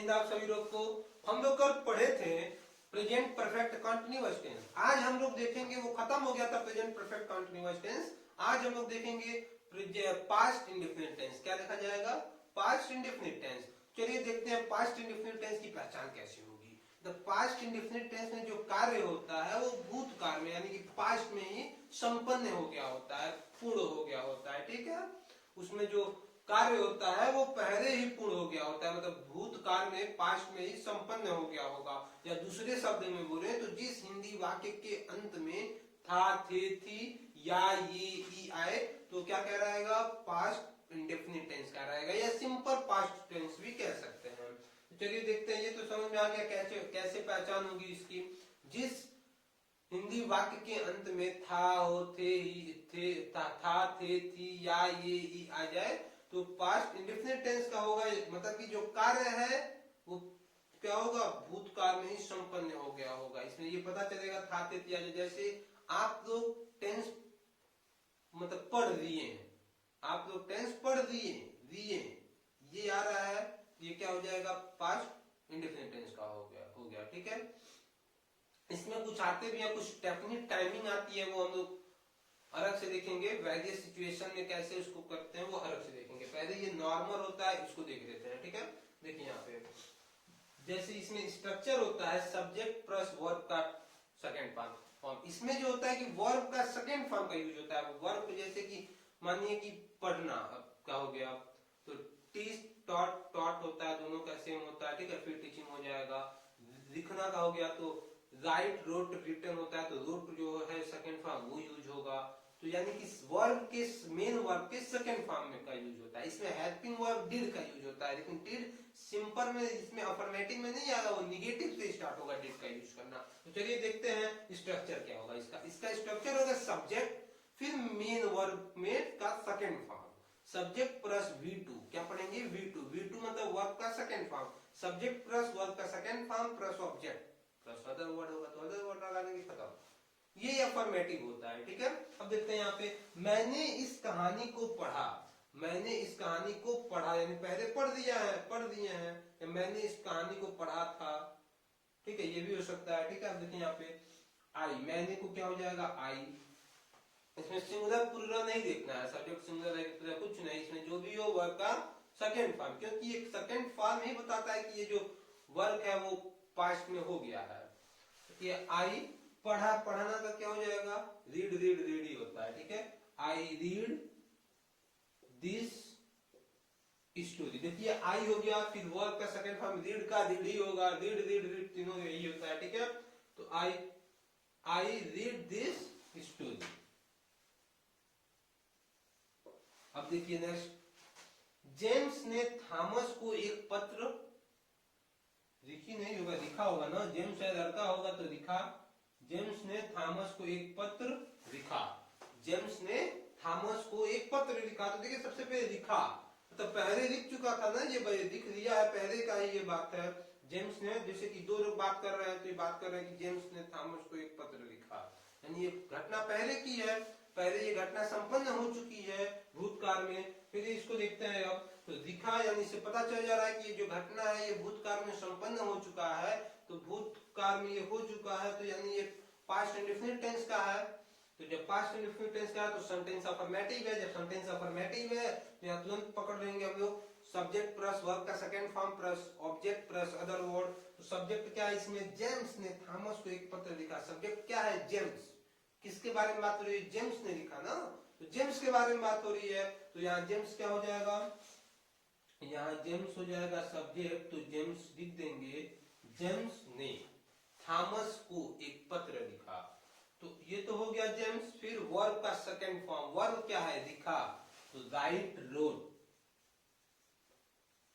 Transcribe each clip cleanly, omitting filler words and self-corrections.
हिंद आप सभी लोग को। हम लोग कल पढ़े थे प्रेजेंट परफेक्ट कंटिन्यूअस टेंस। आज हम लोग देखेंगे, वो खत्म हो गया था प्रेजेंट परफेक्ट कंटिन्यूअस टेंस। आज हम लोग देखेंगे पास्ट इंडेफिनिट टेंस। क्या देखा जाएगा? Past indefinite tense. चलिए देखते हैं पास्ट इंडेफिनिट टेंस की पहचान कैसे होगी। द पास्ट इंडेफिनिट टेंस में जो कार्य होता है वो भूतकाल में यानी कि पास्ट में ही संपन्न हो गया होता है, पूर्ण हो गया होता है। ठीक है, उसमें जो कार्य होता है वो पहले ही पूर्ण हो गया होता है, मतलब भूतकाल में पास्ट में ही संपन्न हो गया होगा। या दूसरे शब्द में बोले तो जिस हिंदी वाक्य के अंत में था, थे, थी या ये ई आए तो क्या कह रहेगा? पास्ट इंडेफिनिट टेंस कह रहेगा या सिंपल पास्ट टेंस भी कह सकते हैं। तो चलिए देखते हैं, ये तो समझ में आ गया कैसे कैसे पहचान होगी इसकी। जिस हिंदी वाक्य के अंत में था, हो, थे, था, थे, थी या ये ई आ जाए तो पास्ट इंडेफिनिट टेंस का होगा। मतलब कि जो कार्य है वो क्या होगा? भूतकाल में ही संपन्न हो गया होगा। इसमें ये पता चलेगा था, थे, थी आ जाए। जैसे आप लोग टेंस मतलब पढ़ दिए हैं, आप लोग टेंस पढ़ दिए दिए ये आ रहा है, ये क्या हो जाएगा? पास्ट इंडेफिनिट टेंस का हो गया। ठीक है, इसमें कुछ आते भी हैं, कुछ डेफिनिट टाइमिंग आती है, वो हम लोग अलग से देखेंगे। वेरियस सिचुएशन में कैसे उसको करते हैं वो अलग से देखेंगे। पहले ये नॉर्मल होता है, इसको देख लेते हैं। ठीक है, देखिए यहाँ पे जैसे इसमें स्ट्रक्चर होता है सब्जेक्ट प्लस वर्ब का सेकंड फॉर्म। इसमें जो होता है कि वर्ब का सेकंड फॉर्म का यूज होता है। वर्ब जैसे कि मानिए कि पढ़ना, अब क्या हो गया तो टीच टॉट टॉट होता है, दोनों का सेम होता है। ठीक है, फिर टीचिंग हो जाएगा। लिखना का हो गया तो राइट, रोट, रिटन होता है तो रोट जो है सेकंड फॉर्म वो यूज होगा। तो यानी कि वर्ब के मेन वर्ब के सेकंड फॉर्म में का यूज होता है। इसमें हेल्पिंग वर्ब डिड का यूज होता है, लेकिन डिड सिंपल में इसमें अफर्मेटिव में नहीं आएगा, वो निगेटिव से स्टार्ट होगा डिड का यूज करना। तो चलिए देखते हैं स्ट्रक्चर क्या होगा इसका। इसका स्ट्रक्चर होगा सब्जेक्ट फिर मेन वर्ब में का second form, subject plus V2। क्या पढ़ेंगे? V2। V2 मतलब वर्ब का second form, subject plus verb का second form plus object plus other word होगा तो अदर वर्ड लगा देंगे, खत्म। ये अफर्मेटिव होता है। ठीक है, अब देखते हैं यहाँ पे मैंने इस कहानी को पढ़ा। मैंने इस कहानी को पढ़ा यानी पहले पढ़ दिया है, पढ़ दिए हैं, या मैंने इस कहानी को पढ़ा था। ठीक है, ये भी हो सकता है। ठीक है, अब देखिए यहाँ पे आई, मैंने को क्या हो जाएगा? आई। इसमें सिंगुलर प्लूरल नहीं देखना है, सब्जेक्ट सिंगुलर है कुछ नहीं, इसमें जो भी हो वर्ब का सेकंड फॉर्म, क्योंकि एक सेकंड फॉर्म ही बताता है कि ये जो वर्क है वो पास्ट में हो गया है। ये आई पढ़ा, पढ़ाना का क्या हो जाएगा? रीड, रीड, रीड ही होता है। ठीक है, आई रीड दिस स्टोरी। देखिए आई हो गया, फिर वर्ब का सेकंड फॉर्म रीड का रीड ही होगा, रीड, रीड, रीड तीनों यही होता है। ठीक है, तो आई रीड दिस स्टोरी। अब देखिए नेक्स्ट, जेम्स ने थॉमस को एक पत्र, लिखी नहीं होगा, लिखा होगा ना, जेम्स शायद लड़का होगा तो लिखा। जेम्स ने थॉमस को एक पत्र लिखा। जेम्स ने थॉमस को एक पत्र लिखा, तो देखिए सबसे पहले लिखा तो पहले लिख चुका था ना, ये लिख दिया है, पहले का ही ये बात है। जेम्स ने, जैसे कि दो लोग बात कर रहे हैं तो ये बात कर रहे हैं कि जेम्स ने थॉमस को एक पत्र लिखा, यानी ये घटना पहले की है, पहले ये घटना संपन्न हो चुकी है भूतकाल में। फिर इसको देखते हैं अब, तो दिखा यानी से पता चल जा रहा है कि ये जो घटना है ये भूतकाल में संपन्न हो चुका है। तो भूतकाल में ये हो चुका है तो यानी ये पास्ट इंडेफिनिट टेंस का है। तो जब पास्ट इंडेफिनिट टेंस का है तो सेंटेंस अफर्मेटिव है। जब सेंटेंस अफर्मेटिव है तो यहाँ तुरंत पकड़ लेंगे हम लोग सब्जेक्ट प्लस वर्ब का second form plus object plus other word. तो सब्जेक्ट क्या है इसमें? जेम्स ने थॉमस को एक पत्र लिखा। सब्जेक्ट क्या है? जेम्स। किसके बारे में बात हो रही है? जेम्स ने लिखा ना, तो जेम्स के बारे में बात हो रही है। तो यहाँ जेम्स क्या हो जाएगा? यहाँ जेम्स हो जाएगा सब्जेक्ट, तो जेम्स लिख देंगे जेम्स ने थॉमस को एक पत्र लिखा। तो ये तो हो गया जेम्स। फिर वर्ब का सेकंड फॉर्म, वर्ब क्या है? लिखा, तो राइट, रोट,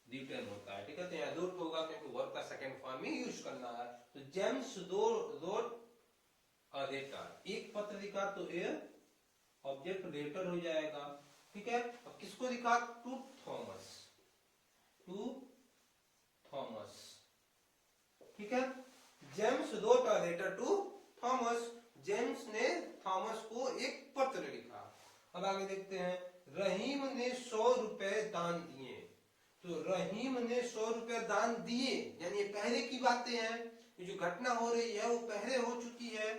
रिटर्न होता है। ठीक है, तो यहाँ रोट होगा क्योंकि वर्ब का सेकंड फॉर्म ही यूज करना है। तो जेम्स रोट अ लेटर, एक पत्र लिखा तो ए ऑब्जेक्ट लेटर हो जाएगा। ठीक है, अब किसको लिखा? To Thomas, to Thomas. ठीक है, James wrote a letter to Thomas. James ने थॉमस को एक पत्र लिखा। अब आगे देखते हैं, रहीम ने 100 रुपए दान दिए। तो रहीम ने 100 रुपए दान दिए, यानी ये पहले की बातें हैं, ये जो घटना हो रही है वो पहले हो चुकी है,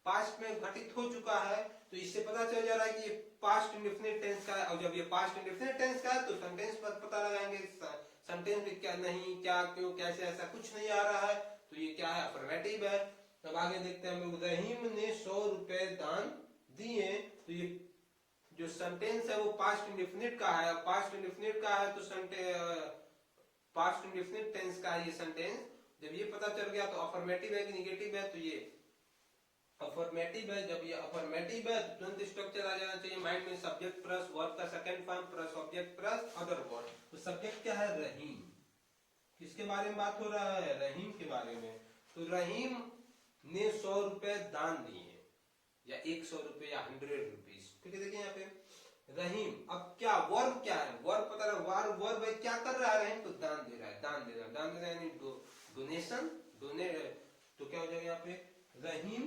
पास्ट में घटित हो चुका है। तो इससे पता चल जा रहा है कि ये पास्ट इंडेफिनिट टेंस का है, और जब ये पास्ट इंडेफिनिट टेंस का है तो सेंटेंस पर पता लगाएंगे सेंटेंस में क्या नहीं, क्या, क्यों, कैसे, ऐसा कुछ नहीं आ रहा है, तो ये क्या है, अफर्मेटिव है। अब आगे देखते हैं हम लोग, रहीम ने 100 रुपए दान दिए, तो ये जो सेंटेंस है वो पास्ट इंडेफिनिट का है, पास्ट इंडेफिनिट का है तो पास्ट इंडेफिनिट टेंस का है ये सेंटेंस। जब ये पता चल गया तो अफर्मेटिव है कि निगेटिव है, तो ये अफर्मेटिव है। जब ये अफर्मेटिव है तो तुरंत स्ट्रक्चर आ जाना चाहिए माइंड में, सब्जेक्ट प्लस वर्ब का second form plus object plus other word. तो सब्जेक्ट क्या है, रहीम, किसके बारे में बात हो रहा है, रहीम के बारे में। तो रहीम ने 100 रुपए दान दिए, या 100 रुपए या 100 रुपीज, ठीक है। देखिए यहाँ पे रहीम, अब क्या वर्ब क्या है, वर्ब पता है, वर्ब है, क्या कर रहा है रहीम, तो दान दे रहा है, दान दे रहा है, दान दे रहा है यानी डोनेशन, डोनेट, तो क्या हो जाएगा यहाँ पे, रहीम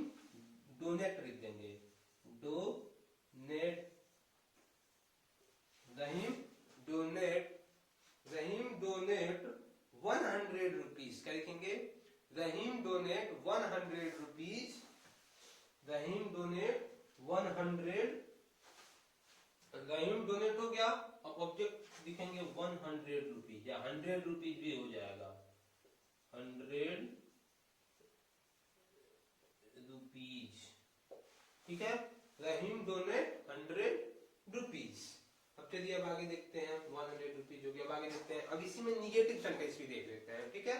डोनेट लिख देंगे, डोनेट, रहीम डोनेट 100 रुपीज, क्या लिखेंगे, रहीम डोनेट 100 रुपीज, रहीम डोनेट 100, रहीम डोनेट हो गया। अब ऑब्जेक्ट लिखेंगे 100 रुपीज, या 100 रुपीज भी हो जाएगा, 100 रुपीज, ठीक है। रहीम डोनेट 100 रुपीज। अब चलिए अब आगे देखते हैं, 100 रुपीज हो गया, अब आगे देखते हैं। अब इसी में निगेटिव सेंटेंस भी देख लेते हैं, ठीक है।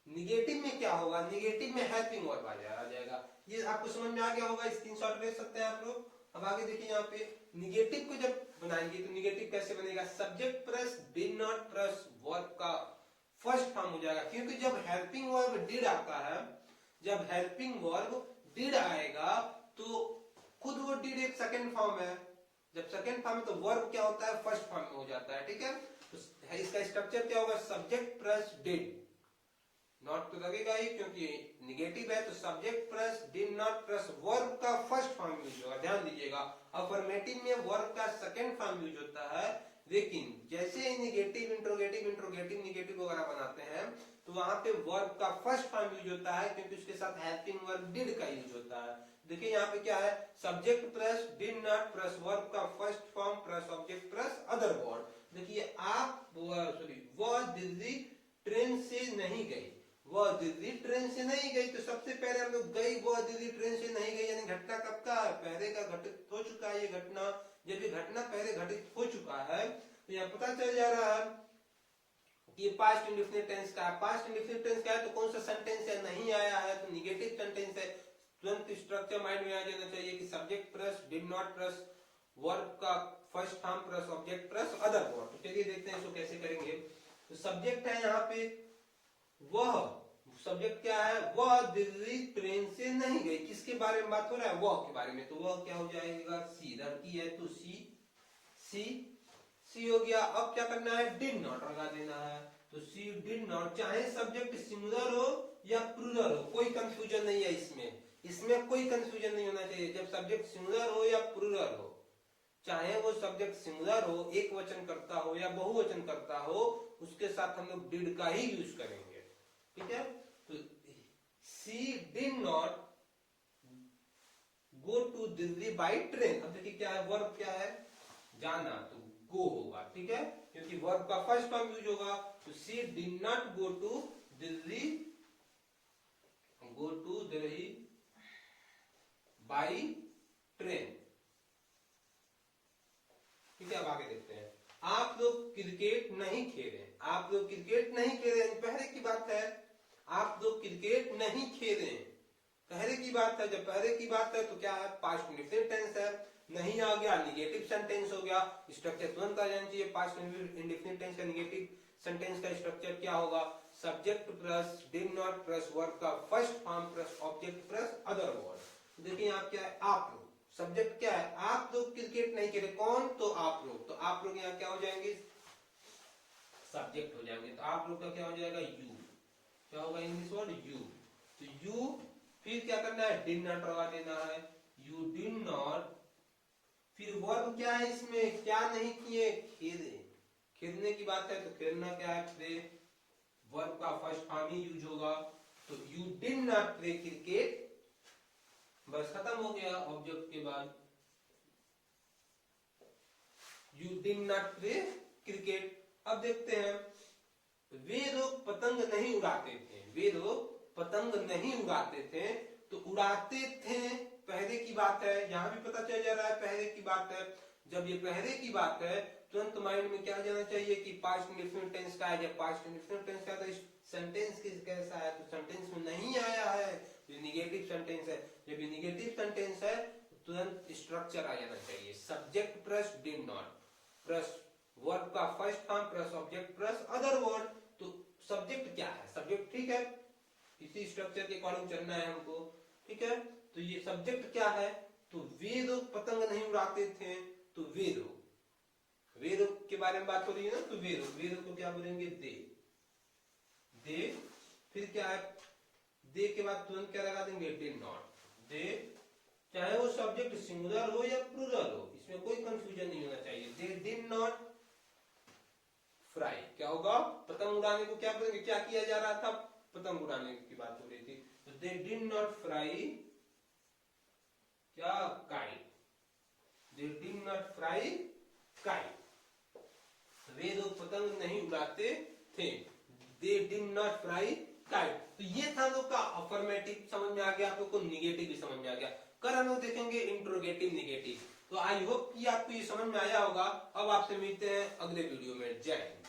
निगेटिव में क्या होगा, निगेटिव में हेल्पिंग वर्ब आ जाएगा, ये आपको समझ में आ गया होगा, स्क्रीनशॉट ले सकते हैं आप लोग। अब आगे देखिए यहाँ पे निगेटिव को जब बनाएंगे तो निगेटिव कैसे बनेगा, subject plus did not plus verb का फर्स्ट फॉर्म हो जाएगा, क्योंकि जब हेल्पिंग वर्ब डिड आता है, जब हेल्पिंग वर्ब डिड आएगा तो खुद वो डिड एक सेकंड फॉर्म है, जब सेकंड फॉर्म है तो वर्ब क्या होता है, फर्स्ट फॉर्म में हो जाता है, ठीक है। तो इसका स्ट्रक्चर क्या होगा, सब्जेक्ट प्लस डिड, नॉट तो लगेगा ही क्योंकि निगेटिव है, तो subject plus did not plus verb का फर्स्ट फॉर्म यूज होगा, ध्यान दीजिएगा। अफर्मेटिव में वर्ब का सेकंड फॉर्म यूज होता है, लेकिन जैसे निगेटिव, इंट्रोगेटिव, इंट्रोगेटिव, निगेटिव वगैरह बनाते हैं तो वहां पे वर्ब का फर्स्ट फॉर्म यूज होता है, क्योंकि उसके साथ हेल्पिंग वर्ब डिड का यूज होता है। देखिए यहाँ पे क्या है, subject plus did not plus verb का first form plus object plus other word. देखिए आप, सॉरी, वह दिल्ली ट्रेन से नहीं गई, वह दिल्ली ट्रेन से नहीं गई, तो सबसे पहले हम लोग गई, वह दिल्ली ट्रेन से नहीं गई, यानी घटना कब का है, पहले का घटित हो चुका है ये घटना। जब ये घटना पहले घटित हो चुका है तो यहाँ पता चल जा रहा है कि ये पास्ट इंडेफिनिट टेंस का है। पास्ट इंडेफिनिट टेंस का है तो कौन सा सेंटेंस है, नहीं आया है तो निगेटिव सेंटेंस है। तुरंत स्ट्रक्चर माइंड में आ जाना चाहिए कि subject plus did not plus verb का first form plus object plus other word. तो चलिए देखते हैं इसको कैसे करेंगे। तो सब्जेक्ट है यहाँ पे वह, सब्जेक्ट क्या है, वह दिल्ली ट्रेन से नहीं गई, किसके बारे में बात हो रहा है, वह के बारे में, तो वह क्या हो जाएगा, सी, लड़की है तो सी, सी, सी हो गया। अब क्या करना है, डिड नॉट लगा देना है, तो सी डिड नॉट, चाहे सब्जेक्ट सिंगुलर हो या प्लूरल हो, कोई कंफ्यूजन नहीं है इसमें, इसमें कोई कंफ्यूजन नहीं होना चाहिए। जब सब्जेक्ट सिंगुलर हो या प्लूरल हो, चाहे वो सब्जेक्ट सिंगुलर हो, एक वचन करता हो या बहुवचन करता हो, उसके साथ हम लोग डिड का ही यूज करेंगे, ठीक है। तो she did not go to Delhi by train. अब देखिए क्या है, वर्ब क्या है, जाना, तो गो होगा, ठीक है, क्योंकि वर्ब का फर्स्ट फॉर्म यूज होगा। तो she did not go to Delhi, go to Delhi by train, ठीक है। अब आगे देखते हैं, आप लोग क्रिकेट नहीं खेले, आप लोग क्रिकेट नहीं खेले, पहले की बात है, आप लोग क्रिकेट नहीं खेले, पहले की बात है। जब पहले की बात है तो क्या है, पास्ट इंडेफिनिट टेंस है, नहीं आ गया निगेटिव सेंटेंस हो गया, स्ट्रक्चर तुरंत आ जाना चाहिए। पास्ट इंडेफिनिट टेंस का निगेटिव सेंटेंस का स्ट्रक्चर क्या होगा, subject plus did not plus verb का first form plus object plus other word. देखिए यहाँ क्या है, आप लोग, सब्जेक्ट क्या है, आप लोग क्रिकेट नहीं खेले, कौन, तो आप लोग, तो आप लोग यहाँ क्या हो जाएंगे, सब्जेक्ट हो जाएंगे, तो आप लोग का क्या हो जाएगा, यू, क्या होगा इंग्लिश वर्ड, यू, तो यू, फिर क्या करना है, डिड नॉट लगा देना है, यू डिड नॉट, फिर वर्ब क्या है इसमें, क्या नहीं किए, खेले, खेलने की बात है तो खेलना क्या है, प्ले। वर्ब का फर्स्ट फॉर्म ही यूज होगा, तो you did not play cricket, बस खत्म हो गया ऑब्जेक्ट के बाद। You did not play cricket. अब देखते हैं, वे लोग पतंग नहीं उड़ाते थे। वे लोग पतंग नहीं उड़ाते थे, तो उड़ाते थे पहले की बात है, यहां भी पता चल जा रहा है पहले की बात है। जब ये पहले की बात है तुरंत माइंड में क्या आ जाना चाहिए कि पास्ट इंडेफिनिट टेंस का है। जब पास्ट इंडेफिनिट टेंस का है तो सेंटेंस कैसा है, तो सेंटेंस में नहीं आया है, ये निगेटिव सेंटेंस है। जब ये निगेटिव सेंटेंस है तो तुरंत स्ट्रक्चर आ जाना चाहिए, subject plus did not plus verb का first form plus object plus other word. तो सब्जेक्ट क्या है, सब्जेक्ट, ठीक है, इसी स्ट्रक्चर के अकॉर्डिंग चलना है हमको, ठीक है। तो ये सब्जेक्ट क्या है, तो वे लोग पतंग नहीं उड़ाते थे, तो वे लोग के बारे में बात हो रही है ना, तो वे लोग को क्या बोलेंगे, दे। फिर क्या है, दे के बाद तुरंत क्या लगा देंगे, डिड नॉट। दे, चाहे वो सब्जेक्ट सिंगुलर हो या प्लूरल हो, इसमें कोई कंफ्यूजन नहीं होना चाहिए। दे डिड नॉट फ्राई, क्या होगा, पतंग उड़ाने को क्या बोलेंगे, क्या किया जा रहा था, पतंग उड़ाने की बात हो रही थी, तो दे डिड नॉट फ्राई क्या, kite. They did not fly kite, वे लोग पतंग नहीं उड़ाते थे। They did not fly kite. तो ये था लोग का अफर्मेटिव समझ में आ गया, आप लोग को निगेटिव भी समझ में आ गया। कल हम लोग देखेंगे इंट्रोगेटिव निगेटिव। तो आई होप कि आपको ये समझ में आया होगा। अब आपसे मिलते हैं अगले वीडियो में। जय हिंद।